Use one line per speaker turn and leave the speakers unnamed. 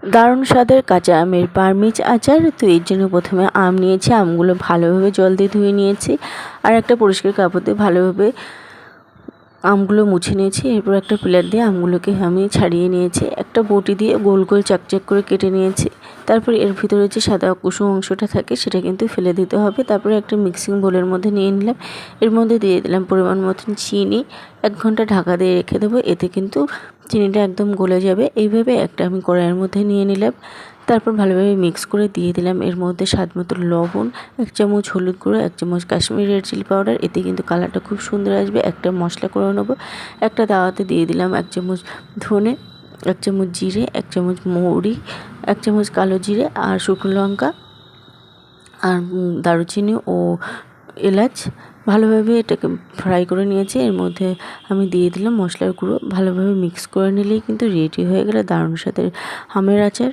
দারুণ স্বাদের কাঁচা আমের পারমিজ আচার। তো এর জন্য প্রথমে আম নিয়েছি, আমগুলো ভালোভাবে জল দিয়ে ধুয়ে নিয়েছি, আর একটা পরিষ্কার কাপড় দিয়ে ভালোভাবে আমগুলো মুছে নিয়েছি। এরপর একটা পিলার দিয়ে আমগুলোকে আমি ছাড়িয়ে নিয়েছি, একটা বটি দিয়ে গোল গোল চাকচাক করে কেটে নিয়েছি। তারপর এর ভিতরে যে সাদা কুসুম অংশটা থাকে সেটা কিন্তু ফেলে দিতে হবে। তারপরে একটা মিক্সিং বোলের মধ্যে নিয়ে নিলাম, এর মধ্যে দিয়ে দিলাম পরিমাণ মতন চিনি। 1 ঘন্টা ঢাকা দিয়ে রেখে দেবো, এতে কিন্তু চিনিটা একদম গলে যাবে। এইভাবে একটা আমি কড়াইয়ের মধ্যে নিয়ে নিলাম, তারপর ভালোভাবে মিক্স করে দিয়ে দিলাম এর মধ্যে স্বাদ মতো লবণ, 1 চামচ হলুদ গুঁড়ো, 1 চামচ কাশ্মীরি রেড চিলি পাউডার। এতে কিন্তু কালারটা খুব সুন্দর আসবে। একটা মশলা করে নেবো, একটা তাওয়াতে দিয়ে দিলাম 1 চামচ ধনে, 1 চামচ জিরে, 1 চামচ মৌরি, 1 চামচ কালো জিরে আর শুকনো লঙ্কা আর দারুচিনি ও এলাচ। ভালোভাবে এটাকে ফ্রাই করে নিয়েছি। এর মধ্যে আমি দিয়ে দিলাম মশলার গুঁড়ো। ভালোভাবে মিক্স করে নিলেই কিন্তু রেডি হয়ে গেল দারুণ স্বাদের আমের আচার।